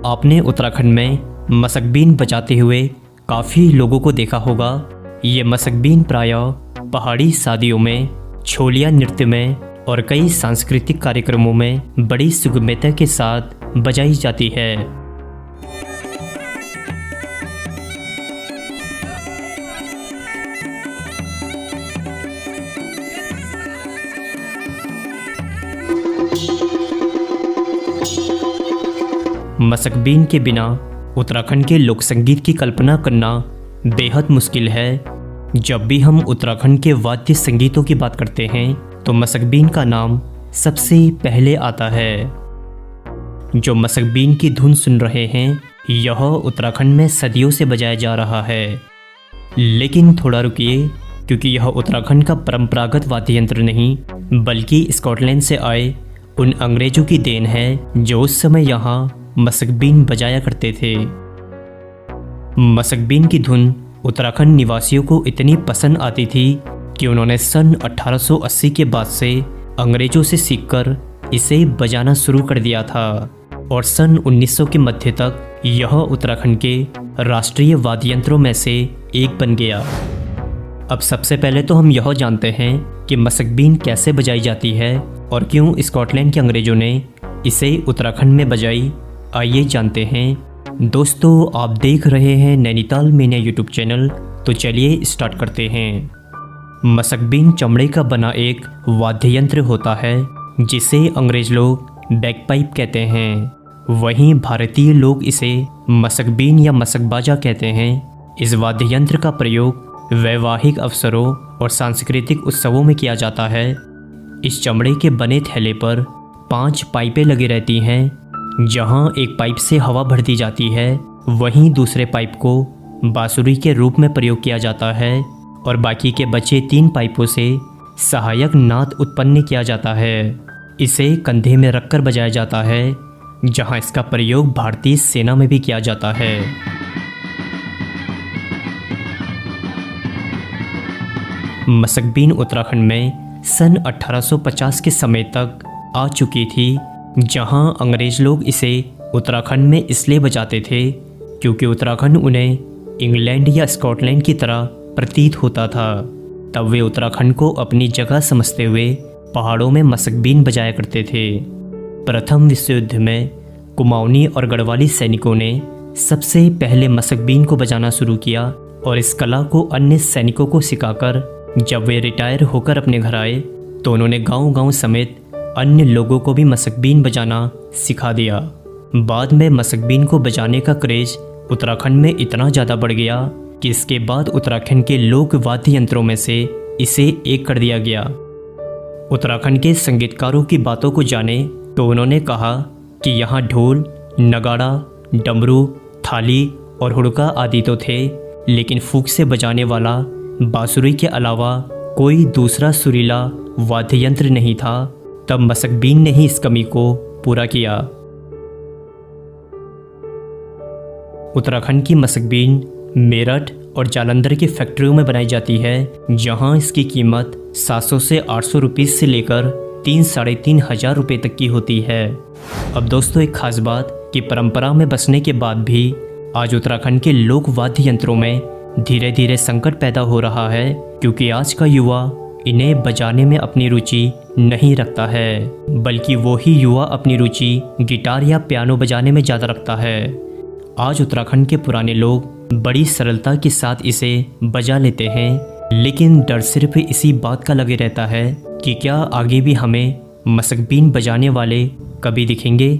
आपने उत्तराखंड में मसकबीन बजाते हुए काफ़ी लोगों को देखा होगा। ये मसकबीन प्रायः पहाड़ी शादियों में, छोलिया नृत्य में और कई सांस्कृतिक कार्यक्रमों में बड़ी सुगमता के साथ बजाई जाती है। मसकबीन के बिना उत्तराखंड के लोक संगीत की कल्पना करना बेहद मुश्किल है। जब भी हम उत्तराखंड के वाद्य संगीतों की बात करते हैं तो मसकबीन का नाम सबसे पहले आता है। जो मसकबीन की धुन सुन रहे हैं यह उत्तराखंड में सदियों से बजाया जा रहा है। लेकिन थोड़ा रुकिए, क्योंकि यह उत्तराखंड का परंपरागत वाद्य यंत्र नहीं बल्कि स्कॉटलैंड से आए उन अंग्रेजों की देन है जो उस समय यहाँ मसकबीन बजाया करते थे। मसकबीन की धुन उत्तराखंड निवासियों को इतनी पसंद आती थी कि उन्होंने सन 1880 के बाद से अंग्रेजों से सीखकर इसे बजाना शुरू कर दिया था और सन 1900 के मध्य तक यह उत्तराखंड के राष्ट्रीय वाद्य यंत्रों में से एक बन गया। अब सबसे पहले तो हम यह जानते हैं कि मसकबीन कैसे बजाई जाती है और क्यों स्कॉटलैंड के अंग्रेजों ने इसे उत्तराखंड में बजाई। आइए जानते हैं। दोस्तों, आप देख रहे हैं नैनीताल मेनिया यूट्यूब चैनल, तो चलिए स्टार्ट करते हैं। मसकबीन चमड़े का बना एक वाद्य यंत्र होता है जिसे अंग्रेज लोग बैगपाइप कहते हैं। वहीं भारतीय लोग इसे मसकबीन या मसकबाजा कहते हैं। इस वाद्य यंत्र का प्रयोग वैवाहिक अवसरों और सांस्कृतिक उत्सवों में किया जाता है। इस चमड़े के बने थैले पर 5 पाइपें लगी रहती हैं, जहां एक पाइप से हवा भर दी जाती है, वहीं दूसरे पाइप को बांसुरी के रूप में प्रयोग किया जाता है और बाकी के बचे 3 पाइपों से सहायक नाद उत्पन्न किया जाता है। इसे कंधे में रखकर बजाया जाता है, जहां इसका प्रयोग भारतीय सेना में भी किया जाता है। मसकबीन उत्तराखंड में सन 1850 के समय तक आ चुकी थी, जहां अंग्रेज लोग इसे उत्तराखंड में इसलिए बजाते थे क्योंकि उत्तराखंड उन्हें इंग्लैंड या स्कॉटलैंड की तरह प्रतीत होता था। तब वे उत्तराखंड को अपनी जगह समझते हुए पहाड़ों में मसकबीन बजाया करते थे। प्रथम विश्व युद्ध में कुमाऊनी और गढ़वाली सैनिकों ने सबसे पहले मसकबीन को बजाना शुरू किया और इस कला को अन्य सैनिकों को सिखाकर जब वे रिटायर होकर अपने घर आए तो उन्होंने गांव-गांव समेत अन्य लोगों को भी मसकबीन बजाना सिखा दिया। बाद में मसकबीन को बजाने का क्रेज उत्तराखंड में इतना ज़्यादा बढ़ गया कि इसके बाद उत्तराखंड के लोक वाद्य यंत्रों में से इसे एक कर दिया गया। उत्तराखंड के संगीतकारों की बातों को जाने तो उन्होंने कहा कि यहाँ ढोल, नगाड़ा, डमरू, थाली और हुड़का आदि तो थे, लेकिन फूंक से बजाने वाला बांसुरी के अलावा कोई दूसरा सुरीला वाद्य यंत्र नहीं था। तब मसकबीन ने ही इस कमी को पूरा किया। उत्तराखंड की मसकबीन मेरठ और जालंधर की फैक्ट्रियों में बनाई जाती है, जहां इसकी कीमत 700 से 800 रुपये से लेकर 3-3.5 हजार रुपये तक की होती है। अब दोस्तों, एक खास बात कि परंपरा में बसने के बाद भी आज उत्तराखंड के लोक वाद्य यंत्रों में धीरे धीरे संकट पैदा हो रहा है, क्योंकि आज का युवा इन्हें बजाने में अपनी रुचि नहीं रखता है, बल्कि वो ही युवा अपनी रुचि गिटार या पियानो बजाने में ज़्यादा रखता है। आज उत्तराखंड के पुराने लोग बड़ी सरलता के साथ इसे बजा लेते हैं, लेकिन डर सिर्फ इसी बात का लगे रहता है कि क्या आगे भी हमें मसकबीन बजाने वाले कभी दिखेंगे।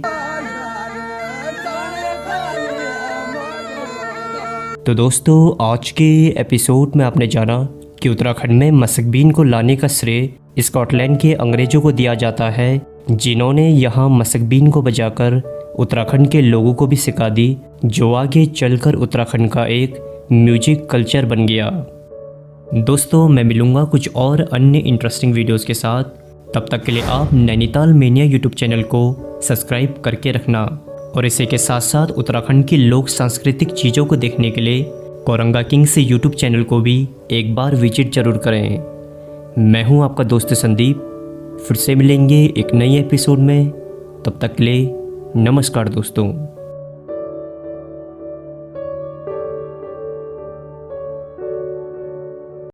तो दोस्तों, आज के एपिसोड में आपने जाना कि उत्तराखंड में मसकबीन को लाने का श्रेय स्कॉटलैंड के अंग्रेजों को दिया जाता है, जिन्होंने यहाँ मसकबीन को बजाकर उत्तराखंड के लोगों को भी सिखा दी, जो आगे चलकर उत्तराखंड का एक म्यूजिक कल्चर बन गया। दोस्तों, मैं मिलूँगा कुछ और अन्य इंटरेस्टिंग वीडियोज़ के साथ। तब तक के लिए आप नैनीताल मेनिया यूट्यूब चैनल को सब्सक्राइब करके रखना और इसी के साथ साथ उत्तराखंड की लोक सांस्कृतिक चीज़ों को देखने के लिए कोरंगा किंग्स यूट्यूब चैनल को भी एक बार विजिट जरूर करें। मैं हूं आपका दोस्त संदीप, फिर से मिलेंगे एक नई एपिसोड में। तब तक के लिए नमस्कार दोस्तों।